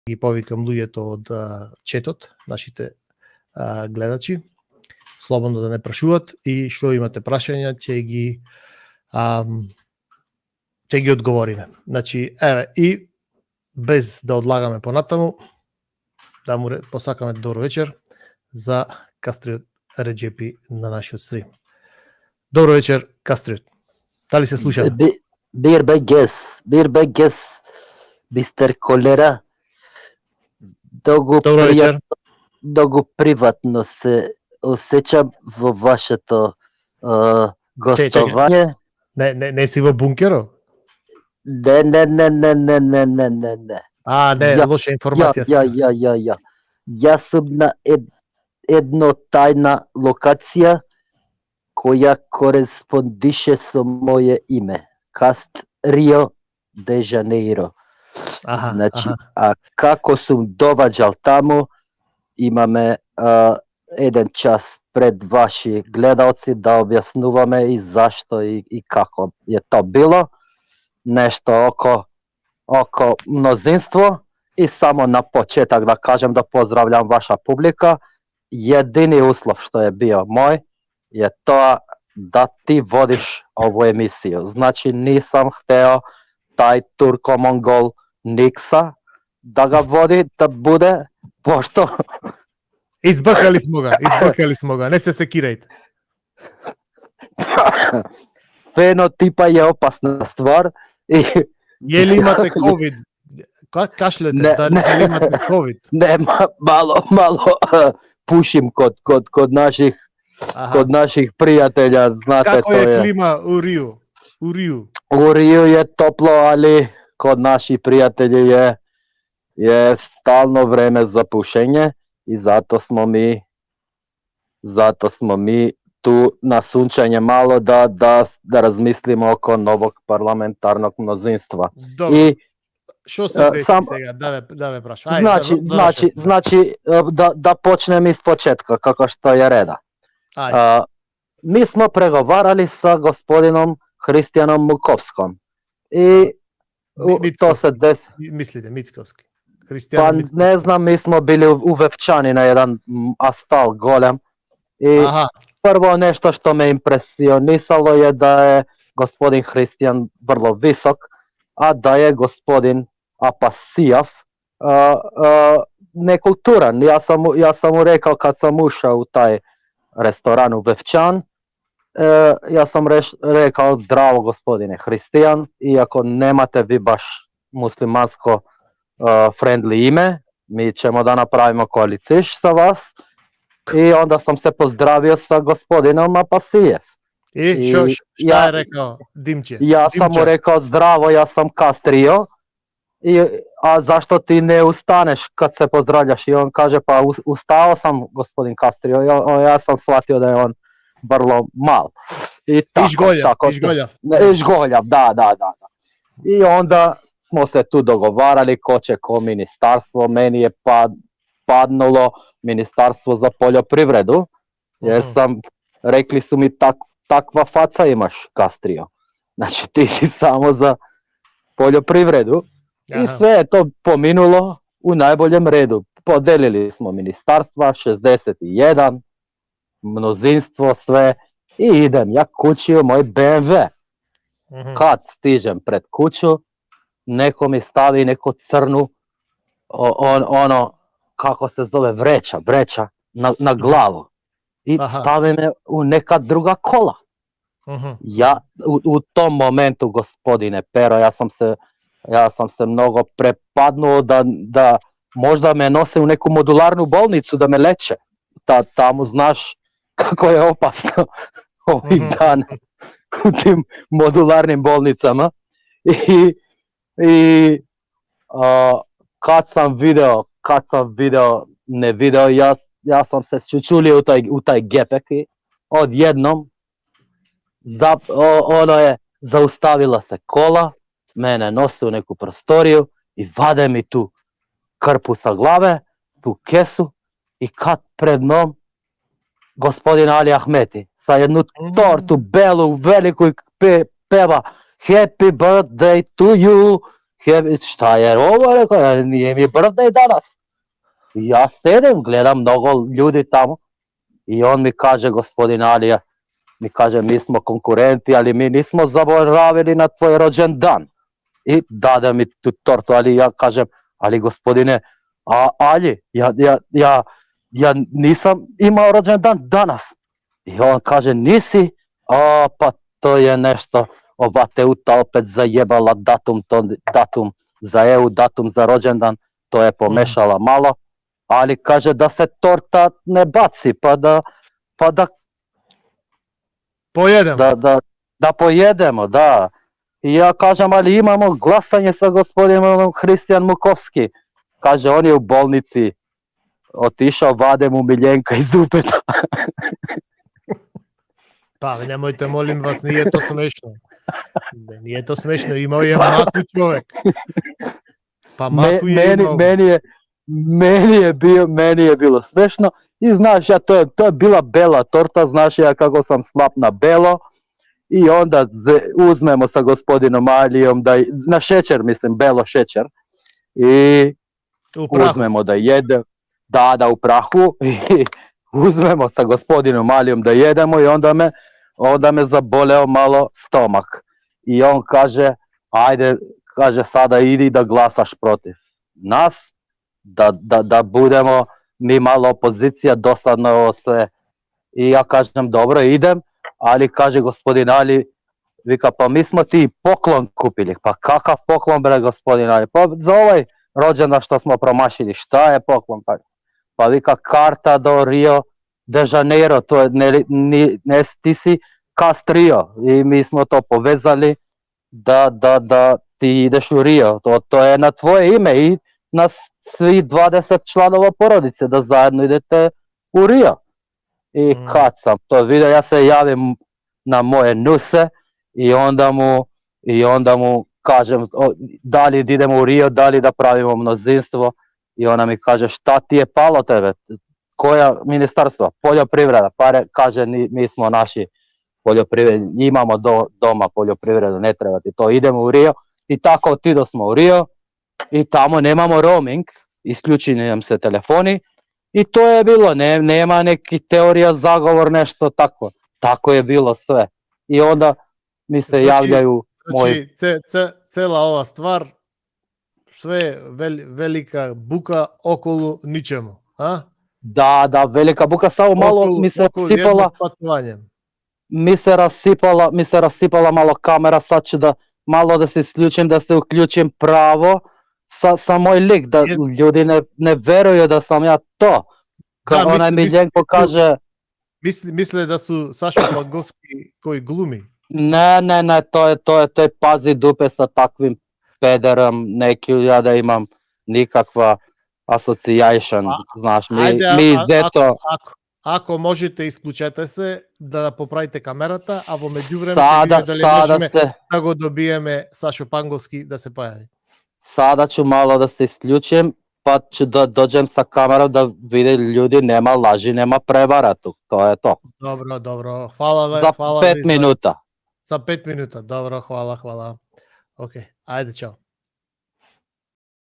ги повикам луѓето од четот, нашите гледачи, слободно да не прашуват и што имате прашања ќе ги одговориме. Значи, еве, и без да одлагаме понатаму, да му посакаме добро вечер за Кастриот Реджепи на нашиот стрим. Добро вечер, Кастриот. Дали се слушаме? Bir Begges, Мистер Колера. Добро вечер. Много приватно се осеќам во вашето гостовање. Не си во бункерот? Не. Не, лоша информација. Ја. Јас сум на едно тајна локација која кореспондише со моје име. Каст Рио де Жанеиро. Значи, а како сум доваѓал таму, имаме еден час пред ваши гледалци да објаснуваме и зашто и како е то било. Нешто око мнозинство и само на почеток да кажем да поздравljam ваша публика. Едини услов што е био мој е тоа да ти водиш ову емисију. Значи нисам хтео тај турко-монгол Никса да ga води, да буде, пошто... Избакали смо га, не се секирајте. Фенотипа е опасна ствар. Јели имате ковид? Кашлете, дали имате ковид? Нема, мало пушим код наших пријателја, знате тоа е. Како е клима у Риу? У Риу е топло, али код наши пријатели е стално време за пушење и зато смо ми ту на сунчање мало да размислиме око новог парламентарног мнозинства. Добро. Што се деси сега? Да ве прашам. Значи да почнеме из почетка, како што е реда. Ми смо преговарали со господином Христијаном Муковском. И тоа се деси. Мислите Мицковски? Па не знам, ми смо били увевчани на еден асфалт голем. И прво нешто што ме импресионисало е да е господин Христијан врло висок, а да е господин Апасијав некултуран. Јас сам му рекал кад сам ушao у тај ресторан увевчан, јас сам рекал здраво господине Христијан, иако немате ви баш муслиманско френдли име, ми ćemo да направиме коалициш со вас. И онда сам се поздравио со господином Апасијев. И што е рекал Димче? Јас сам му рекал здраво, јас сам Кастрио. А зашто ти не устанеш кад се поздрављаш? И он каже, па устао сам господин Кастрио. Јас сам сватио да е он врло мал. Ишголјав, да. И онда смо се ту договарали ко ќе ко министарство. Мени е паднало Министарство за пољопривреду, јер сам, рекли су ми таква фаца имаш, Кастрио. Значи ти си само за пољопривреду. И све е то поминуло у најболjem реду. Поделили смо министарства, 61, мнозинство, све. И идем ја куќи у мој БМВ. Кад стижем пред куќу, неко ми стави неко црну, оно, како се зове, вреча на главу. И стави ме у нека друга кола. Ја у том моменту, господине Перо, јас сам се много препаднуо да можда ме носе у неку модуларну болницу да ме лече. Таму знаш како е опасно ових дана у тим модуларним болницама. И кад сам видео, не видео, јас сам се чучулио у тај гепек и одједном оно е зауставила се кола, мене носи у неку просторију и ваде ми ту крпу са главе, ту кесу и кад пред ном господин Али Ахмети са едну торту белу велику и пева Happy birthday to you, Šta je ovo, rekao, nije mi birthday danas. I ja sedim, gledam mnogo ljudi tamo i on mi kaže, gospodin Alija, mi kaže, mi smo konkurenti, ali mi nismo zaboravili na tvoj rođendan. I dade mi tu tortu, ali ja kažem, ali gospodine, Ali, ja nisam imao rođendan danas. I on kaže, nisi? Pa to je nešto, ova Teuta opet zajebala datum za EU, datum za rođendan, to je pomešala malo, ali kaže da se torta ne baci, pa da Pojedemo. Da pojedemo, da. I ja kažem, ali imamo glasanje sa gospodinom Hristijan Mukovski. Kaže, on je u bolnici, otišao, vade mu Miljenka iz dupeta. Pa, nemojte, molim vas, nije to smešno. Nije to smešno, imao je maku čovjek. Pa maku je imao. Meni je bilo smešno. I znaš, to je bila bela torta, znaš ja kako sam slab na belo. I onda uzmemo sa gospodinom Alijom, na šećer mislim, belo šećer. I uzmemo da jedemo. Da, u prahu. I uzmemo sa gospodinom Alijom da jedemo i onda me zaboleo malo stomak. I on kaže, ajde, kaže, sada idi da glasaš protiv nas, da budemo mi malo opozicija, dosadno ovo sve. I ja kažem, dobro, idem, ali kaže gospodin Ali, vika, pa mi smo ti poklon kupili. Pa kakav poklon, bre, gospodin Ali? Pa za ovaj rođendan što smo promašili, šta je poklon? Pa vika, karta do Rio de Janeiro, to je, ti si Castrio i mi smo to povezali da ti ideš u Rio, to je na tvoje ime i na svi 20 članova porodice da zajedno idete u Rio. I kad sam to vidio, ja se javim na moje nuse i onda mu kažem da li idemo u Rio, da li da pravimo množinstvo. I ona mi kaže, šta ti je palo tebe? Koja ministarstva? Poljoprivreda. Kaže, mi smo naši poljoprivredni, imamo doma poljoprivredu, ne treba ti to, idemo u Rio. I tako otido smo u Rio i tamo nemamo roaming, isključeni nam se telefoni i to je bilo, nema nekih teorija, zagovor, nešto tako. Tako je bilo sve. I onda mi se javljaju moji... Cela ova stvar, sve velika buka okolo ničemu, a? Da, velika buka, samo malo mi se sipala... Mi se rasipala malo kamera, sad ću malo da se isključim, da se uključim pravo sa moj lik, da ljudi ne veruju da sam ja to. Kao onaj Miljenko kaže... Misle da su Sašo Pangovski koji glumi. Ne, to je pazi dupe sa takvim pederom, neki ja da imam nikakva association, znaš, mi zeto... Ако можете, исклучете се да поправите камерата, а во меѓувреме дали можеме да го добиеме Сашо Панговски да се појави. Сада ću malo da se isključim, pa ću da dođem sa kamerom da vide ljudi, nema laži, nema prevara tu, to je to. Dobro, hvala ve. Za 5 minuta. Za 5 minuta, dobro, hvala. Ok, ajde, čao.